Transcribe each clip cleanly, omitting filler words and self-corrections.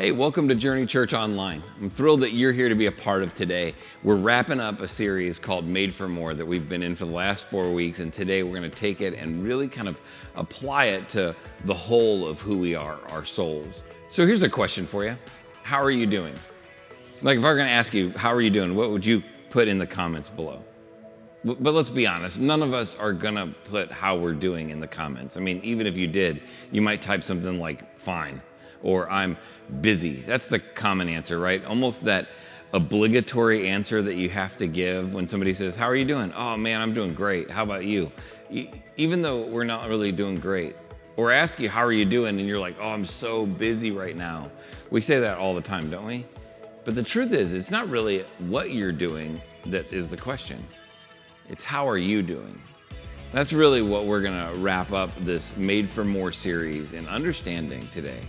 Hey, welcome to Journey Church Online. I'm thrilled that you're here to be a part of today. We're wrapping up a series called Made for More that we've been in for the last 4 weeks, and today we're going to take it and really kind of apply it to the whole of who we are, our souls. So here's a question for you. How are you doing? Like if I were going to ask you, how are you doing? What would you put in the comments below? But let's be honest, none of us are gonna put how we're doing in the comments. I mean, even if you did, you might type something like fine or I'm busy. That's the common answer, right? Almost that obligatory answer that you have to give when somebody says, how are you doing? Oh man, I'm doing great. How about you? Even though we're not really doing great. Or ask you, how are you doing? And you're like, oh, I'm so busy right now. We say that all the time, don't we? But the truth is, it's not really what you're doing that is the question. It's how are you doing? That's really what we're gonna wrap up this Made for More series in understanding today,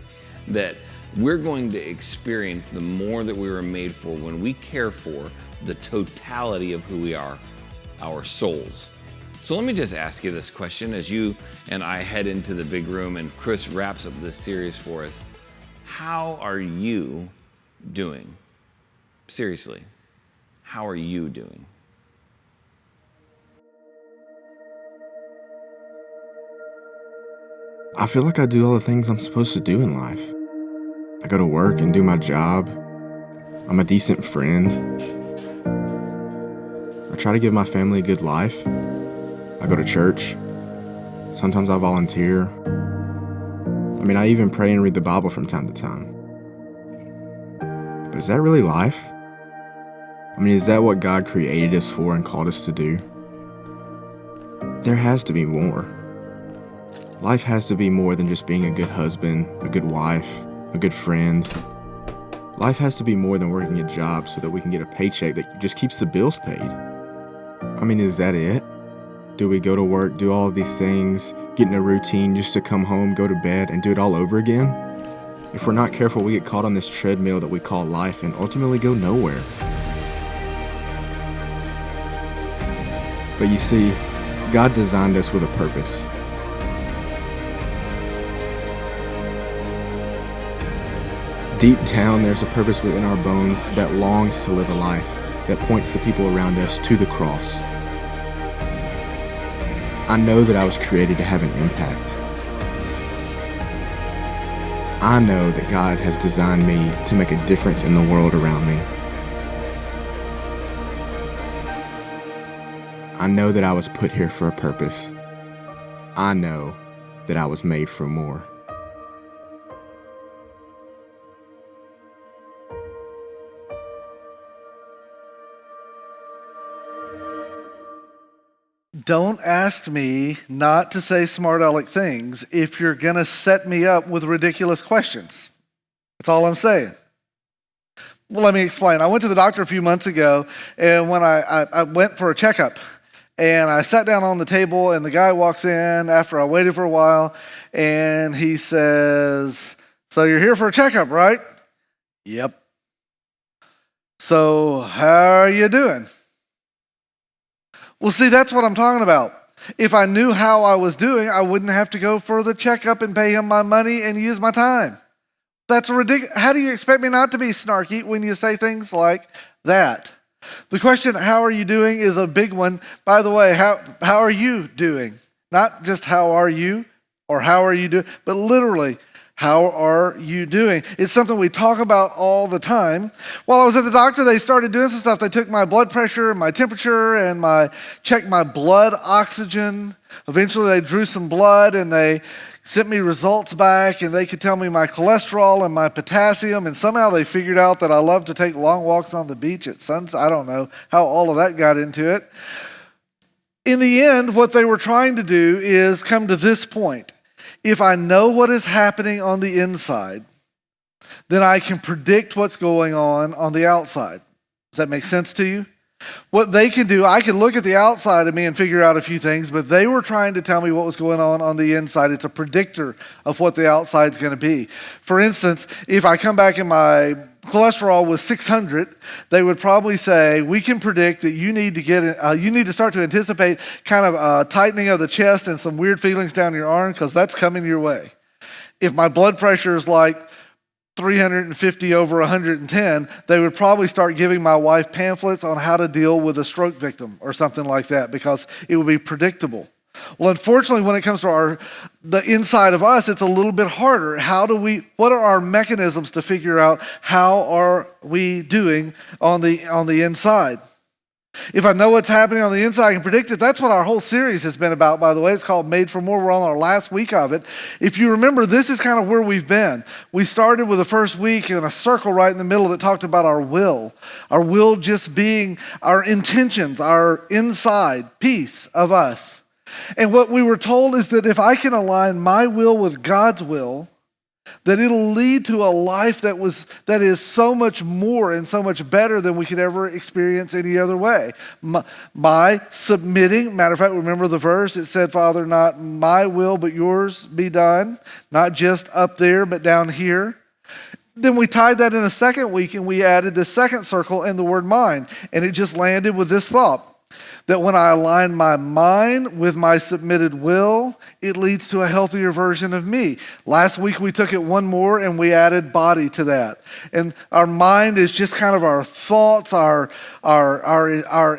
that we're going to experience the more that we were made for when we care for the totality of who we are, our souls. So let me just ask you this question as you and I head into the big room and Chris wraps up this series for us. How are you doing? Seriously, how are you doing? I feel like I do all the things I'm supposed to do in life. I go to work and do my job. I'm a decent friend. I try to give my family a good life. I go to church. Sometimes I volunteer. I even pray and read the Bible from time to time. But is that really life? Is that what God created us for and called us to do? There has to be more. Life has to be more than just being a good husband, a good wife, a good friend. Life has to be more than working a job so that we can get a paycheck that just keeps the bills paid. Is that it? Do we go to work, do all of these things, get in a routine just to come home, go to bed, and do it all over again? If we're not careful, we get caught on this treadmill that we call life and ultimately go nowhere. But you see, God designed us with a purpose. Deep down, there's a purpose within our bones that longs to live a life that points the people around us to the cross. I know that I was created to have an impact. I know that God has designed me to make a difference in the world around me. I know that I was put here for a purpose. I know that I was made for more. Don't ask me not to say smart aleck things if you're going to set me up with ridiculous questions. That's all I'm saying. Well, let me explain. I went to the doctor a few months ago, and when I went for a checkup, and I sat down on the table, and the guy walks in after I waited for a while, and he says, "So you're here for a checkup, right?" "Yep." "So how are you doing?" Well, see, that's what I'm talking about. If I knew how I was doing, I wouldn't have to go for the checkup and pay him my money and use my time. That's ridiculous. How do you expect me not to be snarky when you say things like that? The question, how are you doing, is a big one. By the way, how are you doing? Not just how are you or how are you doing, but literally, how are you doing? It's something we talk about all the time. While I was at the doctor, they started doing some stuff. They took my blood pressure, my temperature, and checked my blood oxygen. Eventually, they drew some blood, and they sent me results back, and they could tell me my cholesterol and my potassium, and somehow they figured out that I love to take long walks on the beach at sunset. I don't know how all of that got into it. In the end, what they were trying to do is come to this point. If I know what is happening on the inside, then I can predict what's going on the outside. Does that make sense to you? What they can do, I can look at the outside of me and figure out a few things, but they were trying to tell me what was going on the inside. It's a predictor of what the outside's going to be. For instance, if I come back and my cholesterol was 600, they would probably say, we can predict that you need to start to anticipate kind of a tightening of the chest and some weird feelings down your arm because that's coming your way. If my blood pressure is like 350 over 110, they would probably start giving my wife pamphlets on how to deal with a stroke victim or something like that because it would be predictable. Well, unfortunately, when it comes to the inside of us, it's a little bit harder. What are our mechanisms to figure out how are we doing on the inside? If I know what's happening on the inside, I can predict it. That's what our whole series has been about, by the way. It's called Made for More. We're on our last week of it. If you remember, this is kind of where we've been. We started with the first week in a circle right in the middle that talked about our will just being our intentions, our inside piece of us. And what we were told is that if I can align my will with God's will, that it'll lead to a life that is so much more and so much better than we could ever experience any other way. My submitting, matter of fact, remember the verse, it said, Father, not my will, but yours be done, not just up there, but down here. Then we tied that in a second week and we added the second circle and the word mind. And it just landed with this thought, that when I align my mind with my submitted will, it leads to a healthier version of me. Last week we took it one more and we added body to that. And our mind is just kind of our thoughts, our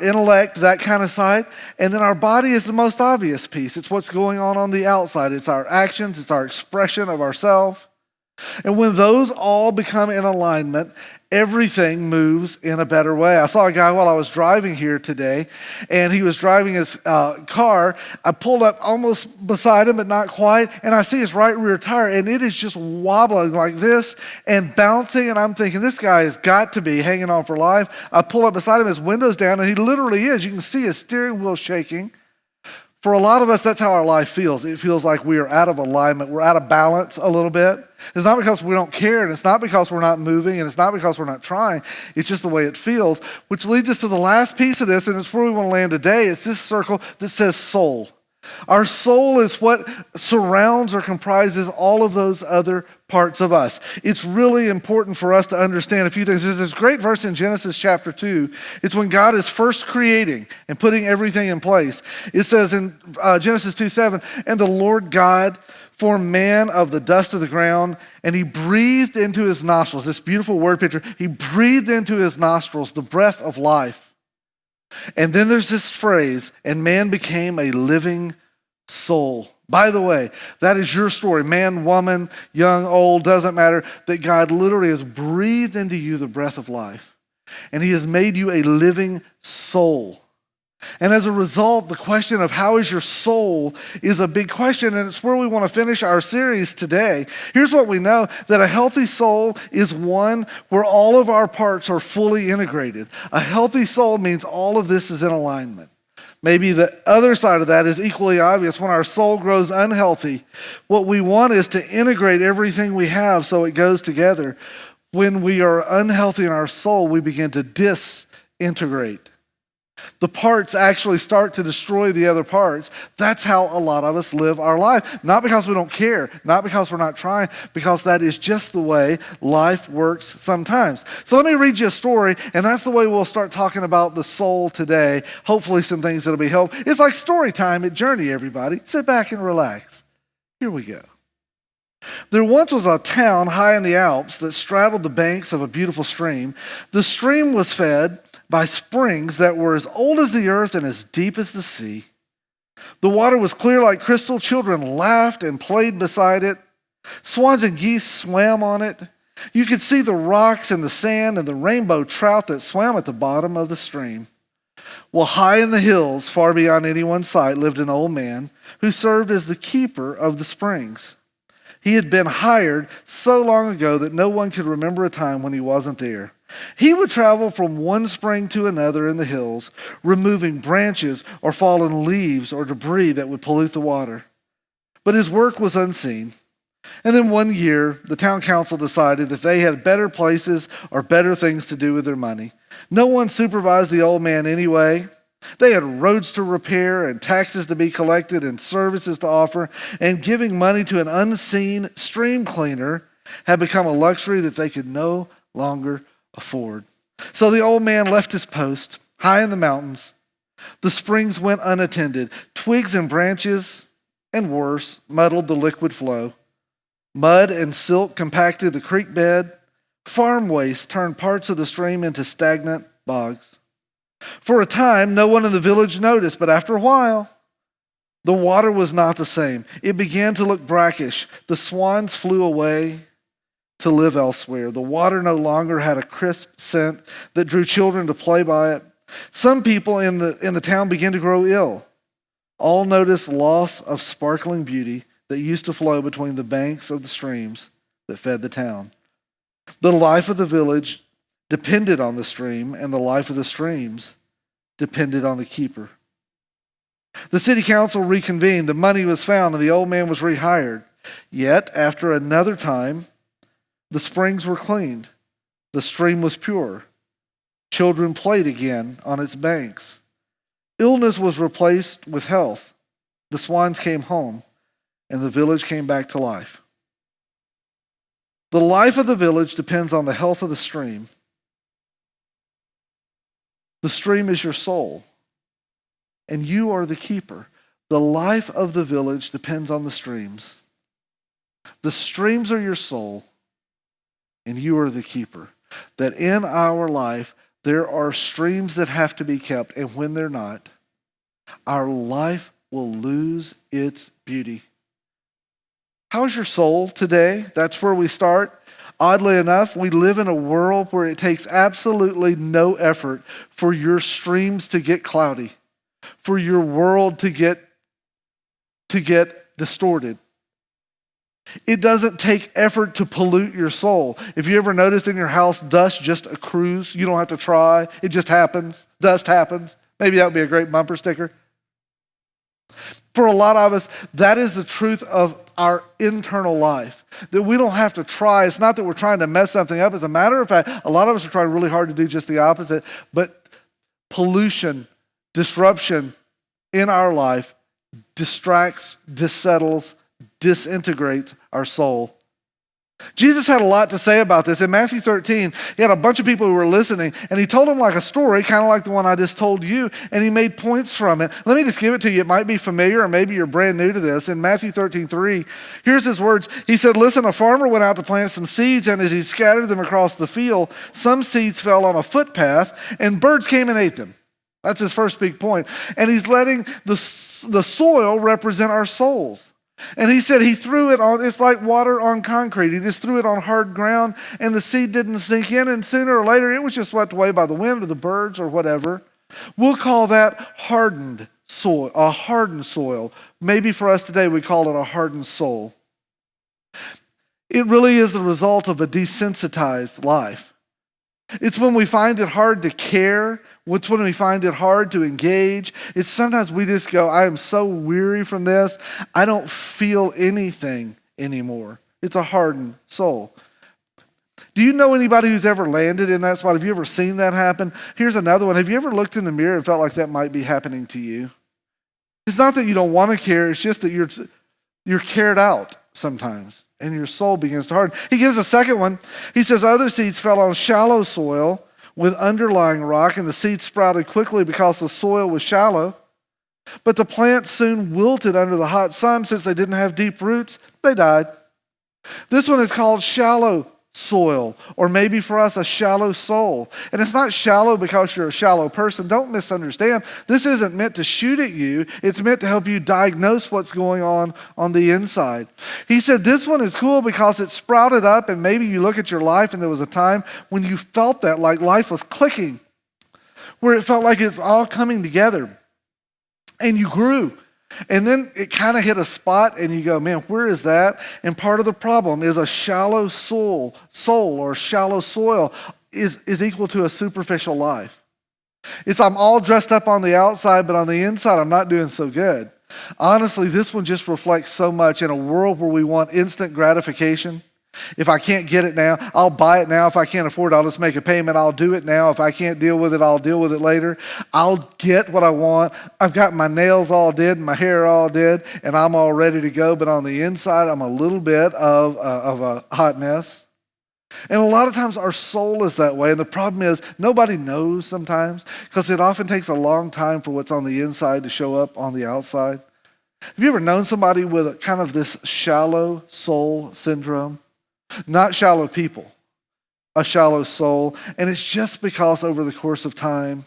intellect, that kind of side. And then our body is the most obvious piece. It's what's going on the outside. It's our actions, it's our expression of ourselves. And when those all become in alignment, everything moves in a better way. I saw a guy while I was driving here today, and he was driving his car. I pulled up almost beside him, but not quite, and I see his right rear tire, and it is just wobbling like this and bouncing, and I'm thinking, this guy has got to be hanging on for life. I pull up beside him, his window's down, and he literally is. You can see his steering wheel shaking. For a lot of us, that's how our life feels. It feels like we are out of alignment. We're out of balance a little bit. It's not because we don't care, and it's not because we're not moving, and it's not because we're not trying. It's just the way it feels, which leads us to the last piece of this, and it's where we want to land today. It's this circle that says soul. Our soul is what surrounds or comprises all of those other parts of us. It's really important for us to understand a few things. There's this great verse in Genesis chapter 2. It's when God is first creating and putting everything in place. It says in Genesis 2:7, and the Lord God formed man of the dust of the ground, and he breathed into his nostrils, this beautiful word picture, he breathed into his nostrils the breath of life. And then there's this phrase, and man became a living soul. By the way, that is your story. Man, woman, young, old, doesn't matter. That God literally has breathed into you the breath of life. And he has made you a living soul. And as a result, the question of how is your soul is a big question, and it's where we want to finish our series today. Here's what we know, that a healthy soul is one where all of our parts are fully integrated. A healthy soul means all of this is in alignment. Maybe the other side of that is equally obvious. When our soul grows unhealthy, what we want is to integrate everything we have so it goes together. When we are unhealthy in our soul, we begin to disintegrate. The parts actually start to destroy the other parts. That's how a lot of us live our life. Not because we don't care, not because we're not trying, because that is just the way life works sometimes. So let me read you a story, and that's the way we'll start talking about the soul today. Hopefully some things that'll be helpful. It's like story time at Journey, everybody. Sit back and relax. Here we go. There once was a town high in the Alps that straddled the banks of a beautiful stream. The stream was fed by springs that were as old as the earth and as deep as the sea. The water was clear like crystal. Children laughed and played beside it. Swans and geese swam on it. You could see the rocks and the sand and the rainbow trout that swam at the bottom of the stream. Well, high in the hills, far beyond anyone's sight, lived an old man who served as the keeper of the springs. He had been hired so long ago that no one could remember a time when he wasn't there. He would travel from one spring to another in the hills, removing branches or fallen leaves or debris that would pollute the water. But his work was unseen. And then one year, the town council decided that they had better places or better things to do with their money. No one supervised the old man anyway. They had roads to repair and taxes to be collected and services to offer, and giving money to an unseen stream cleaner had become a luxury that they could no longer afford. So the old man left his post high in the mountains. The springs went unattended. Twigs and branches, and worse, muddled the liquid flow. Mud and silt compacted the creek bed. Farm waste turned parts of the stream into stagnant bogs. For a time, no one in the village noticed, but after a while, the water was not the same. It began to look brackish. The swans flew away to live elsewhere. The water no longer had a crisp scent that drew children to play by it. Some people in the town began to grow ill. All noticed loss of sparkling beauty that used to flow between the banks of the streams that fed the town. The life of the village depended on the stream, and the life of the streams depended on the keeper. The city council reconvened, the money was found, and the old man was rehired. Yet, after another time, the springs were cleaned, the stream was pure. Children played again on its banks. Illness was replaced with health. The swans came home, and the village came back to life. The life of the village depends on the health of the stream. The stream is your soul, and you are the keeper. The life of the village depends on the streams. The streams are your soul, and you are the keeper. That in our life, there are streams that have to be kept, and when they're not, our life will lose its beauty. How's your soul today? That's where we start. Oddly enough, we live in a world where it takes absolutely no effort for your streams to get cloudy, for your world to get distorted. It doesn't take effort to pollute your soul. If you ever noticed in your house, dust just accrues. You don't have to try. It just happens. Dust happens. Maybe that would be a great bumper sticker. For a lot of us, that is the truth of our internal life, that we don't have to try. It's not that we're trying to mess something up. As a matter of fact, a lot of us are trying really hard to do just the opposite. But pollution, disruption in our life distracts, dissettles, disintegrates our soul. Jesus had a lot to say about this. In Matthew 13, he had a bunch of people who were listening, and he told them like a story, kind of like the one I just told you, and he made points from it. Let me just give it to you. It might be familiar, or maybe you're brand new to this. In Matthew 13:3, here's his words. He said, listen, a farmer went out to plant some seeds, and as he scattered them across the field, some seeds fell on a footpath, and birds came and ate them. That's his first big point. And he's letting the soil represent our souls. And he said he threw it on, it's like water on concrete. He just threw it on hard ground, and the seed didn't sink in, and sooner or later it was just swept away by the wind or the birds or whatever. We'll call that hardened soil, a hardened soil. Maybe for us today we call it a hardened soul. It really is the result of a desensitized life. It's when we find it hard to care. It's when we find it hard to engage. It's sometimes we just go, I am so weary from this. I don't feel anything anymore. It's a hardened soul. Do you know anybody who's ever landed in that spot? Have you ever seen that happen? Here's another one. Have you ever looked in the mirror and felt like that might be happening to you? It's not that you don't want to care. It's just that you're cared out sometimes, and your soul begins to harden. He gives a second one. He says, other seeds fell on shallow soil with underlying rock, and the seeds sprouted quickly because the soil was shallow. But the plants soon wilted under the hot sun. Since they didn't have deep roots, they died. This one is called shallow soil, or maybe for us, a shallow soul. And it's not shallow because you're a shallow person. Don't misunderstand. This isn't meant to shoot at you. It's meant to help you diagnose what's going on the inside. He said this one is cool because it sprouted up, and maybe you look at your life and there was a time when you felt that, like life was clicking, where it felt like it's all coming together, and you grew. And then it kind of hit a spot and you go, man, where is that? And part of the problem is a shallow soul or shallow soil is equal to a superficial life. It's I'm all dressed up on the outside, but on the inside I'm not doing so good. Honestly, this one just reflects so much in a world where we want instant gratification. If I can't get it now, I'll buy it now. If I can't afford it, I'll just make a payment. I'll do it now. If I can't deal with it, I'll deal with it later. I'll get what I want. I've got my nails all did, my hair all did, and I'm all ready to go. But on the inside, I'm a little bit of a hot mess. And a lot of times our soul is that way. And the problem is nobody knows sometimes because it often takes a long time for what's on the inside to show up on the outside. Have you ever known somebody with a kind of this shallow soul syndrome? Not shallow people, a shallow soul. And it's just because over the course of time,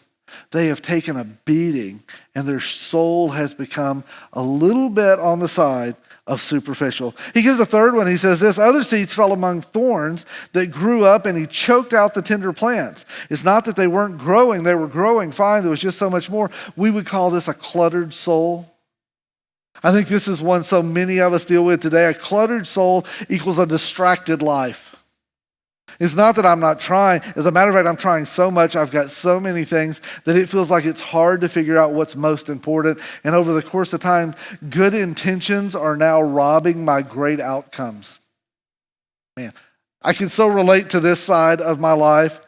they have taken a beating and their soul has become a little bit on the side of superficial. He gives a third one. He says this, other seeds fell among thorns that grew up and he choked out the tender plants. It's not that they weren't growing. They were growing fine. There was just so much more. We would call this a cluttered soul. I think this is one so many of us deal with today. A cluttered soul equals a distracted life. It's not that I'm not trying. As a matter of fact, I'm trying so much. I've got so many things that it feels like it's hard to figure out what's most important. And over the course of time, good intentions are now robbing my great outcomes. Man, I can so relate to this side of my life.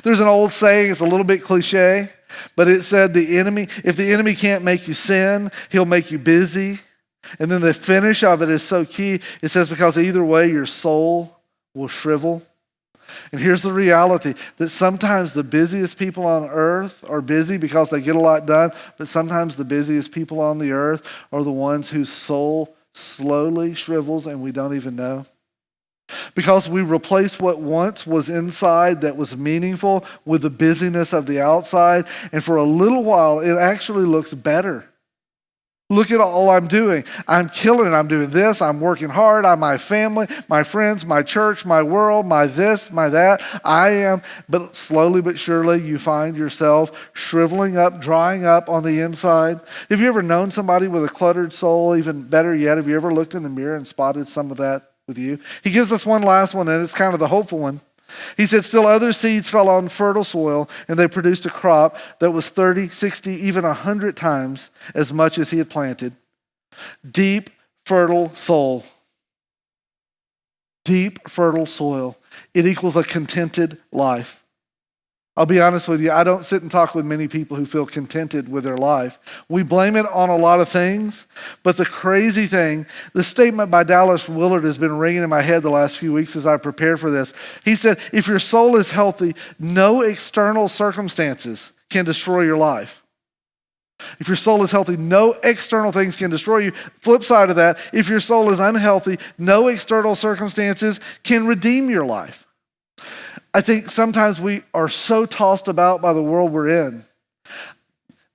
There's an old saying, it's a little bit cliche, but it said if the enemy can't make you sin, he'll make you busy. And then the finish of it is so key. It says, because either way, your soul will shrivel. And here's the reality, that sometimes the busiest people on earth are busy because they get a lot done, but sometimes the busiest people on the earth are the ones whose soul slowly shrivels and we don't even know. Because we replace what once was inside that was meaningful with the busyness of the outside, and for a little while it actually looks better. Look at all I'm doing. I'm killing it. I'm doing this. I'm working hard. I'm my family, my friends, my church, my world, my this, my that. I am. But slowly but surely you find yourself shriveling up, drying up on the inside. Have you ever known somebody with a cluttered soul? Even better yet, have you ever looked in the mirror and spotted some of that with you? He gives us one last one, and it's kind of the hopeful one. He said, still other seeds fell on fertile soil, and they produced a crop that was 30, 60, even 100 times as much as he had planted. Deep, fertile soul. Deep, fertile soil. It equals a contented life. I'll be honest with you, I don't sit and talk with many people who feel contented with their life. We blame it on a lot of things, but the crazy thing, the statement by Dallas Willard has been ringing in my head the last few weeks as I prepared for this. He said, if your soul is healthy, no external circumstances can destroy your life. If your soul is healthy, no external things can destroy you. Flip side of that, if your soul is unhealthy, no external circumstances can redeem your life. I think sometimes we are so tossed about by the world we're in.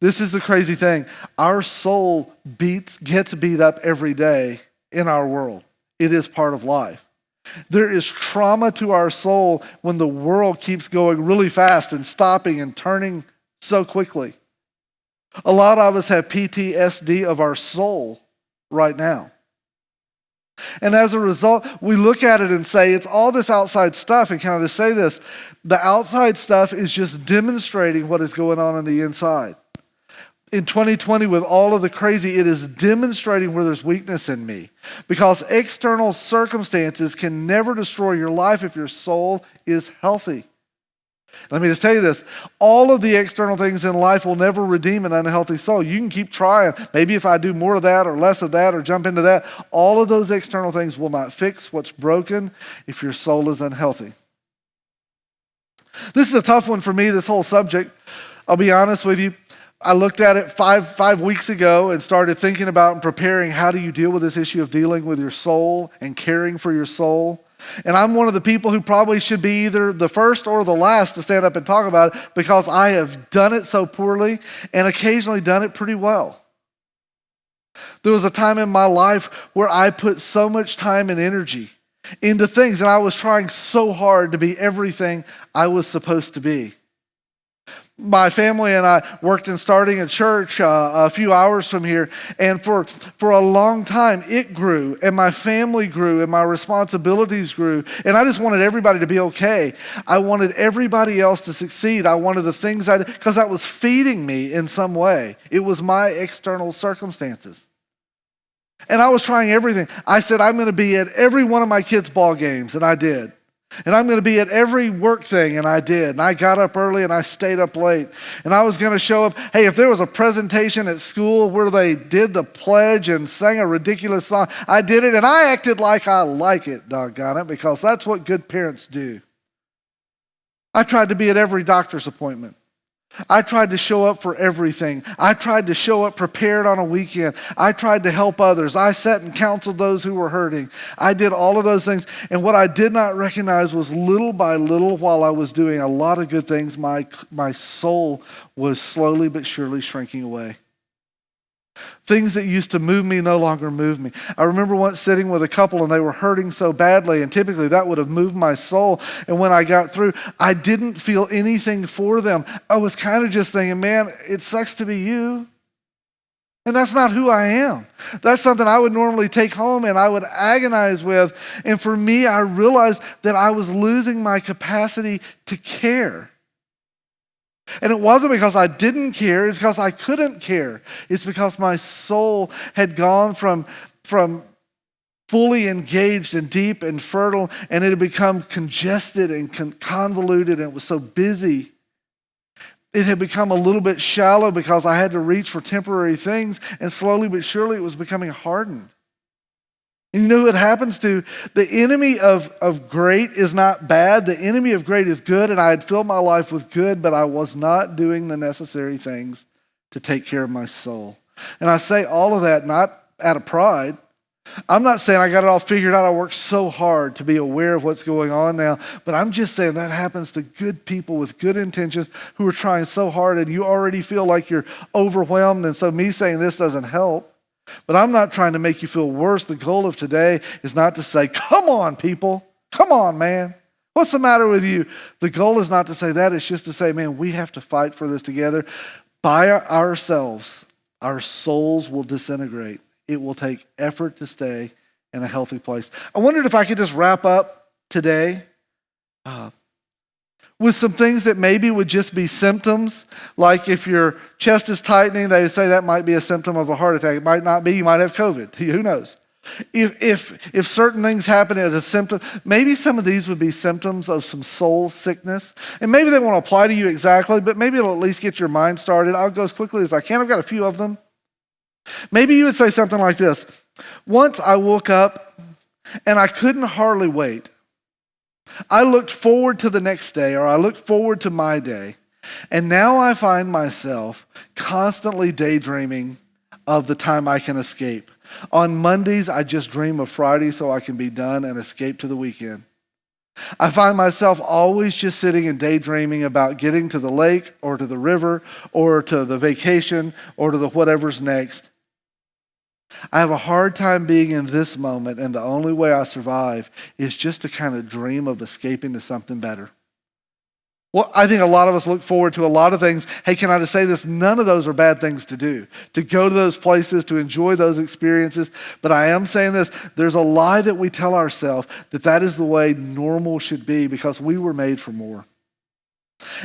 This is the crazy thing. Our soul gets beat up every day in our world. It is part of life. There is trauma to our soul when the world keeps going really fast and stopping and turning so quickly. A lot of us have PTSD of our soul right now. And as a result, we look at it and say, it's all this outside stuff. And can I just say this? The outside stuff is just demonstrating what is going on the inside. In 2020, with all of the crazy, it is demonstrating where there's weakness in me. Because external circumstances can never destroy your life if your soul is healthy. Let me just tell you this. All of the external things in life will never redeem an unhealthy soul. You can keep trying. Maybe if I do more of that or less of that or jump into that, all of those external things will not fix what's broken if your soul is unhealthy. This is a tough one for me, this whole subject. I'll be honest with you. I looked at it five weeks ago and started thinking about and preparing how do you deal with this issue of dealing with your soul and caring for your soul. And I'm one of the people who probably should be either the first or the last to stand up and talk about it because I have done it so poorly and occasionally done it pretty well. There was a time in my life where I put so much time and energy into things and I was trying so hard to be everything I was supposed to be. My family and I worked in starting a church a few hours from here, and for a long time it grew, and my family grew, and my responsibilities grew, and I just wanted everybody to be okay. I wanted everybody else to succeed. I wanted the things because that was feeding me in some way. It was my external circumstances. And I was trying everything. I said, I'm going to be at every one of my kids' ball games, and I did. And I'm going to be at every work thing, and I did. And I got up early, and I stayed up late. And I was going to show up. Hey, if there was a presentation at school where they did the pledge and sang a ridiculous song, I did it, and I acted like I like it, doggone it, because that's what good parents do. I tried to be at every doctor's appointment. I tried to show up for everything. I tried to show up prepared on a weekend. I tried to help others. I sat and counseled those who were hurting. I did all of those things. And what I did not recognize was little by little, while I was doing a lot of good things, my soul was slowly but surely shrinking away. Things that used to move me no longer move me. I remember once sitting with a couple and they were hurting so badly, and typically that would have moved my soul. And when I got through, I didn't feel anything for them. I was kind of just thinking, man, it sucks to be you. And that's not who I am. That's something I would normally take home and I would agonize with. And for me, I realized that I was losing my capacity to care. And it wasn't because I didn't care, it's because I couldn't care. It's because my soul had gone from fully engaged and deep and fertile, and it had become congested and convoluted, and it was so busy. It had become a little bit shallow because I had to reach for temporary things, and slowly but surely it was becoming hardened. And you know who it happens to? The enemy of great is not bad. The enemy of great is good, and I had filled my life with good, but I was not doing the necessary things to take care of my soul. And I say all of that not out of pride. I'm not saying I got it all figured out. I worked so hard to be aware of what's going on now, but I'm just saying that happens to good people with good intentions who are trying so hard, and you already feel like you're overwhelmed, and so me saying this doesn't help. But I'm not trying to make you feel worse. The goal of today is not to say, come on, people. Come on, man. What's the matter with you? The goal is not to say that. It's just to say, man, we have to fight for this together. By ourselves, our souls will disintegrate. It will take effort to stay in a healthy place. I wondered if I could just wrap up today with some things that maybe would just be symptoms. Like if your chest is tightening, they say that might be a symptom of a heart attack. It might not be. You might have COVID. Who knows? If certain things happen as a symptom, maybe some of these would be symptoms of some soul sickness. And maybe they won't apply to you exactly, but maybe it'll at least get your mind started. I'll go as quickly as I can. I've got a few of them. Maybe you would say something like this. Once I woke up and I couldn't hardly wait. I looked forward to the next day, or I looked forward to my day, and now I find myself constantly daydreaming of the time I can escape. On Mondays, I just dream of Friday so I can be done and escape to the weekend. I find myself always just sitting and daydreaming about getting to the lake or to the river or to the vacation or to the whatever's next. I have a hard time being in this moment, and the only way I survive is just to kind of dream of escaping to something better. Well, I think a lot of us look forward to a lot of things. Hey, can I just say this? None of those are bad things to do. To go to those places, to enjoy those experiences. But I am saying this, there's a lie that we tell ourselves that is the way normal should be because we were made for more.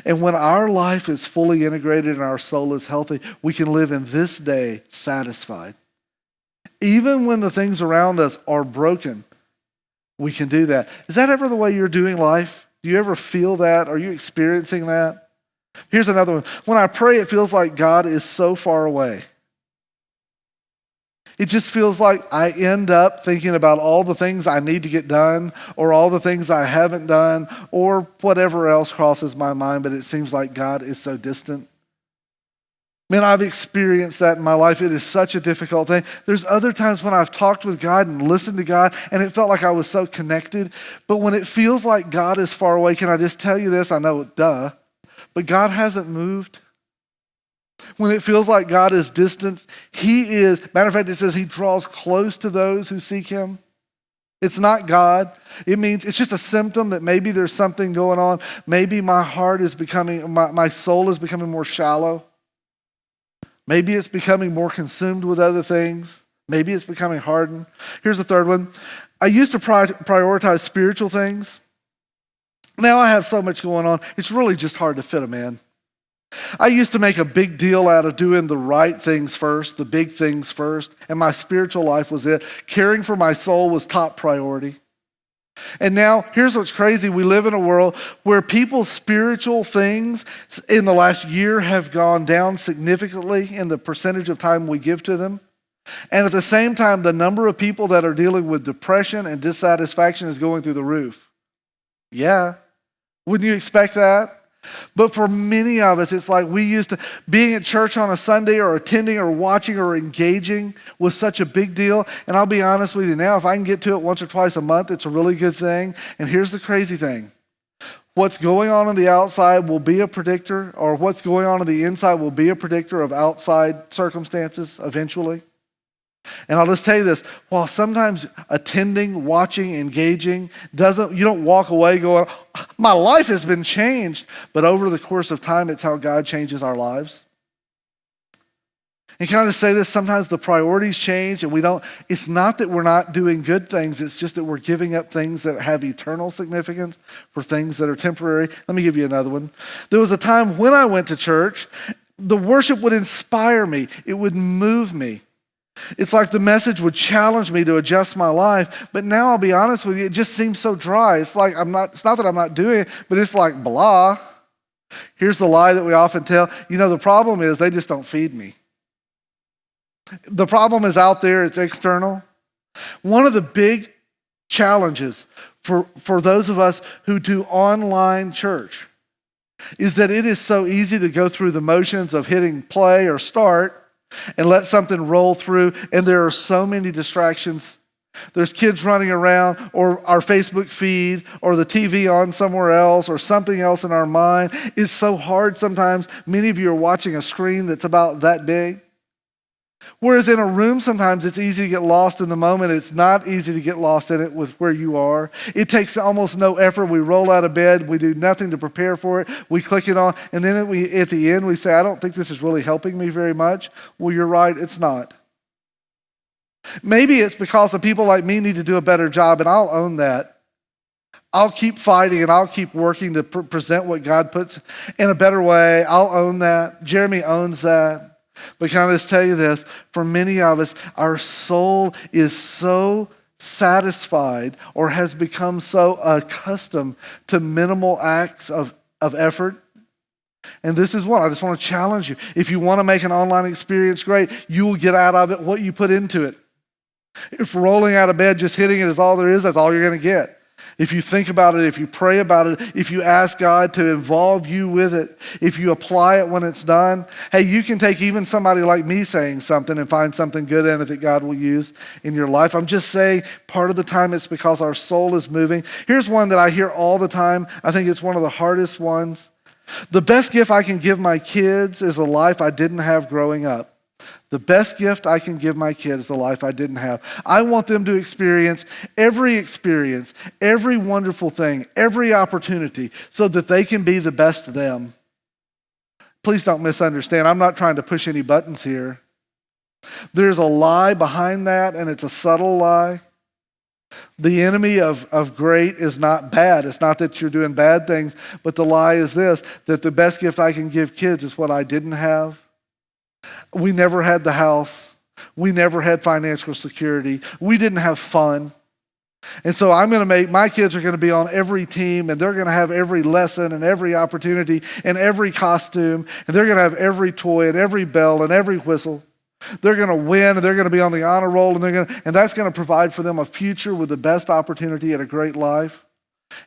And when our life is fully integrated and our soul is healthy, we can live in this day satisfied. Even when the things around us are broken, we can do that. Is that ever the way you're doing life? Do you ever feel that? Are you experiencing that? Here's another one. When I pray, it feels like God is so far away. It just feels like I end up thinking about all the things I need to get done or all the things I haven't done or whatever else crosses my mind, but it seems like God is so distant. Man, I've experienced that in my life. It is such a difficult thing. There's other times when I've talked with God and listened to God, and it felt like I was so connected. But when it feels like God is far away, can I just tell you this? I know, duh, but God hasn't moved. When it feels like God is distant, He is. Matter of fact, it says He draws close to those who seek Him. It's not God. It means it's just a symptom that maybe there's something going on. Maybe my heart is becoming, my soul is becoming more shallow. Maybe it's becoming more consumed with other things. Maybe it's becoming hardened. Here's the third one. I used to prioritize spiritual things. Now I have so much going on, it's really just hard to fit them in. I used to make a big deal out of doing the right things first, the big things first, and my spiritual life was it. Caring for my soul was top priority. And now, here's what's crazy. We live in a world where people's spiritual things in the last year have gone down significantly in the percentage of time we give to them. And at the same time, the number of people that are dealing with depression and dissatisfaction is going through the roof. Yeah. Wouldn't you expect that? But for many of us, it's like we used to, being at church on a Sunday or attending or watching or engaging was such a big deal. And I'll be honest with you now, if I can get to it once or twice a month, it's a really good thing. And here's the crazy thing. What's going on the outside will be a predictor, or what's going on the inside will be a predictor of outside circumstances eventually. And I'll just tell you this, while sometimes attending, watching, engaging, you don't walk away going, my life has been changed. But over the course of time, it's how God changes our lives. And can I just say this, sometimes the priorities change and it's not that we're not doing good things, it's just that we're giving up things that have eternal significance for things that are temporary. Let me give you another one. There was a time when I went to church, the worship would inspire me, it would move me. It's like the message would challenge me to adjust my life, but now I'll be honest with you, it just seems so dry. It's like it's not that I'm not doing it, but it's like blah. Here's the lie that we often tell. The problem is they just don't feed me. The problem is out there, it's external. One of the big challenges for those of us who do online church is that it is so easy to go through the motions of hitting play or start and let something roll through, and there are so many distractions. There's kids running around, or our Facebook feed, or the TV on somewhere else, or something else in our mind. It's so hard sometimes. Many of you are watching a screen that's about that big. Whereas in a room, sometimes it's easy to get lost in the moment. It's not easy to get lost in it with where you are. It takes almost no effort. We roll out of bed. We do nothing to prepare for it. We click it on. And then at the end, we say, I don't think this is really helping me very much. Well, you're right. It's not. Maybe it's because the people like me need to do a better job, and I'll own that. I'll keep fighting and I'll keep working to present what God puts in a better way. I'll own that. Jeremy owns that. But can I just tell you this? For many of us, our soul is so satisfied or has become so accustomed to minimal acts of effort. And this is what I just want to challenge you. If you want to make an online experience great, you will get out of it what you put into it. If rolling out of bed, just hitting it is all there is, that's all you're going to get. If you think about it, if you pray about it, if you ask God to involve you with it, if you apply it when it's done, hey, you can take even somebody like me saying something and find something good in it that God will use in your life. I'm just saying part of the time it's because our soul is moving. Here's one that I hear all the time. I think it's one of the hardest ones. The best gift I can give my kids is a life I didn't have growing up. The best gift I can give my kids is the life I didn't have. I want them to experience, every wonderful thing, every opportunity, so that they can be the best them. Please don't misunderstand. I'm not trying to push any buttons here. There's a lie behind that, and it's a subtle lie. The enemy of great is not bad. It's not that you're doing bad things, but the lie is this, that the best gift I can give kids is what I didn't have. We never had the house. We never had financial security. We didn't have fun. And so my kids are going to be on every team, and they're going to have every lesson and every opportunity and every costume, and they're going to have every toy and every bell and every whistle. They're going to win, and they're going to be on the honor roll, and that's going to provide for them a future with the best opportunity at a great life.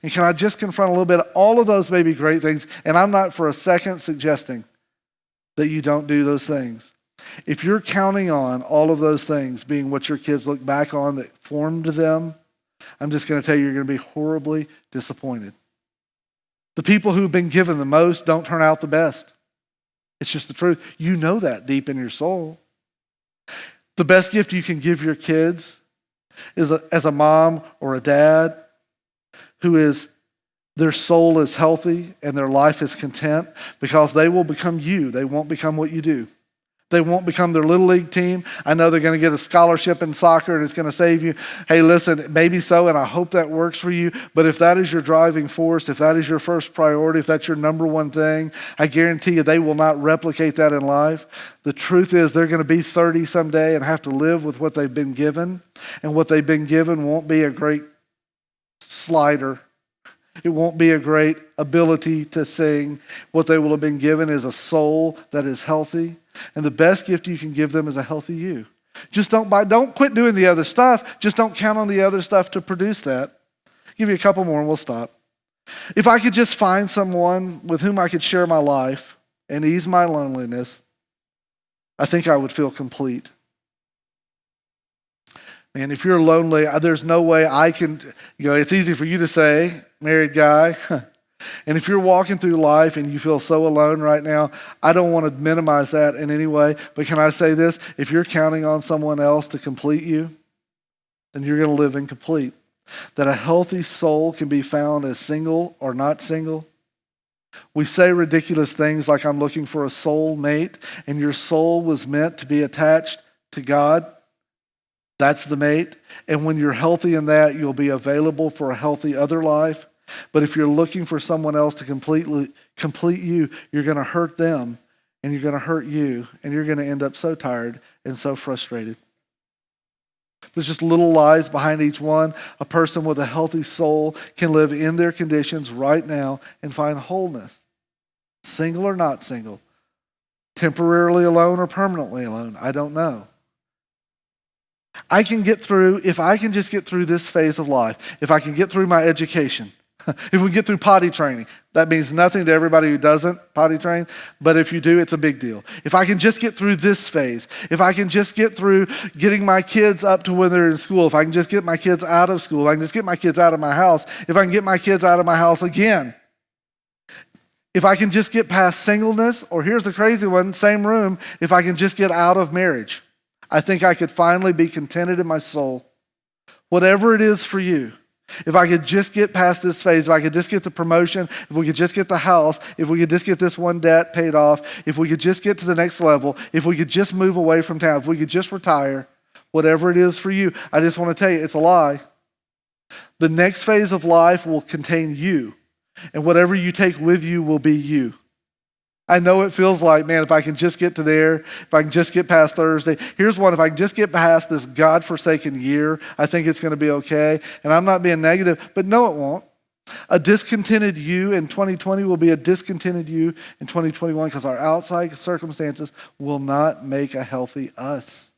And can I just confront a little bit? All of those may be great things, and I'm not for a second suggesting that you don't do those things. If you're counting on all of those things being what your kids look back on that formed them, I'm just going to tell you, you're going to be horribly disappointed. The people who've been given the most don't turn out the best. It's just the truth. You know that deep in your soul. The best gift you can give your kids is as a mom or a dad who is their soul is healthy and their life is content, because they will become you. They won't become what you do. They won't become their little league team. I know they're going to get a scholarship in soccer and it's going to save you. Hey, listen, maybe so, and I hope that works for you. But if that is your driving force, if that is your first priority, if that's your number one thing, I guarantee you they will not replicate that in life. The truth is they're going to be 30 someday and have to live with what they've been given. And what they've been given won't be a great slider. It won't be a great ability to sing. What they will have been given is a soul that is healthy. And the best gift you can give them is a healthy you. Just don't quit doing the other stuff. Just don't count on the other stuff to produce that. I'll give you a couple more and we'll stop. If I could just find someone with whom I could share my life and ease my loneliness, I think I would feel complete. And if you're lonely, there's no way I can, it's easy for you to say, married guy. And if you're walking through life and you feel so alone right now, I don't want to minimize that in any way. But can I say this? If you're counting on someone else to complete you, then you're going to live incomplete. That a healthy soul can be found as single or not single. We say ridiculous things like, I'm looking for a soul mate, and your soul was meant to be attached to God. That's the mate. And when you're healthy in that, you'll be available for a healthy other life. But if you're looking for someone else to complete you, you're going to hurt them, and you're going to hurt you, and you're going to end up so tired and so frustrated. There's just little lies behind each one. A person with a healthy soul can live in their conditions right now and find wholeness. Single or not single. Temporarily alone or permanently alone. I don't know. I can get through, if I can just get through this phase of life, if I can get through my education, if we get through potty training, that means nothing to everybody who doesn't potty train, but if you do, it's a big deal. If I can just get through this phase, if I can just get through getting my kids up to when they're in school, if I can just get my kids out of school, if I can just get my kids out of my house, if I can get my kids out of my house again, if I can just get past singleness, or here's the crazy one, same room, if I can just get out of marriage, I think I could finally be contented in my soul. Whatever it is for you, if I could just get past this phase, if I could just get the promotion, if we could just get the house, if we could just get this one debt paid off, if we could just get to the next level, if we could just move away from town, if we could just retire, whatever it is for you, I just want to tell you, it's a lie. The next phase of life will contain you, and whatever you take with you will be you. I know it feels like, man, if I can just get to there, if I can just get past Thursday. Here's one, if I can just get past this God-forsaken year, I think it's going to be okay. And I'm not being negative, but no, it won't. A discontented you in 2020 will be a discontented you in 2021 because our outside circumstances will not make a healthy us.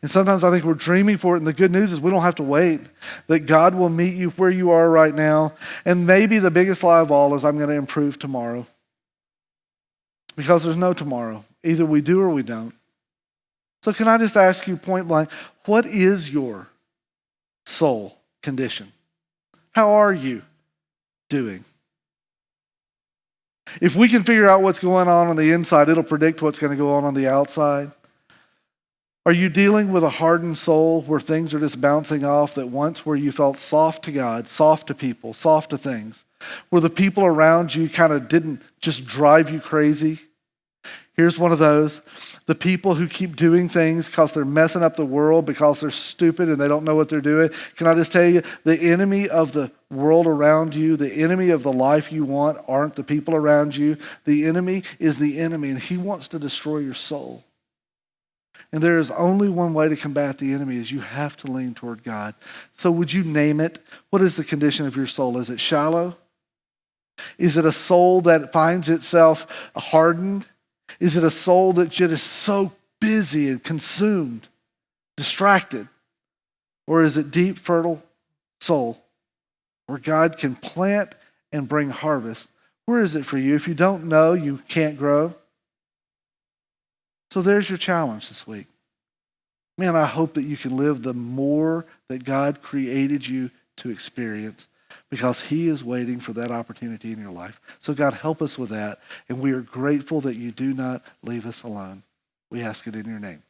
And sometimes I think we're dreaming for it, and the good news is we don't have to wait, that God will meet you where you are right now. And maybe the biggest lie of all is I'm going to improve tomorrow. Because there's no tomorrow. Either we do or we don't. So can I just ask you point blank, what is your soul condition? How are you doing? If we can figure out what's going on the inside, it'll predict what's going to go on the outside. Are you dealing with a hardened soul where things are just bouncing off that once where you felt soft to God, soft to people, soft to things, where the people around you kind of didn't just drive you crazy? Here's one of those. The people who keep doing things because they're messing up the world, because they're stupid and they don't know what they're doing. Can I just tell you, the enemy of the world around you, the enemy of the life you want aren't the people around you. The enemy is the enemy, and he wants to destroy your soul. And there is only one way to combat the enemy, is you have to lean toward God. So would you name it? What is the condition of your soul? Is it shallow? Is it a soul that finds itself hardened? Is it a soul that just is so busy and consumed, distracted? Or is it deep, fertile soul where God can plant and bring harvest? Where is it for you? If you don't know, you can't grow. So there's your challenge this week. Man, I hope that you can live the more that God created you to experience, because he is waiting for that opportunity in your life. So God, help us with that. And we are grateful that you do not leave us alone. We ask it in your name.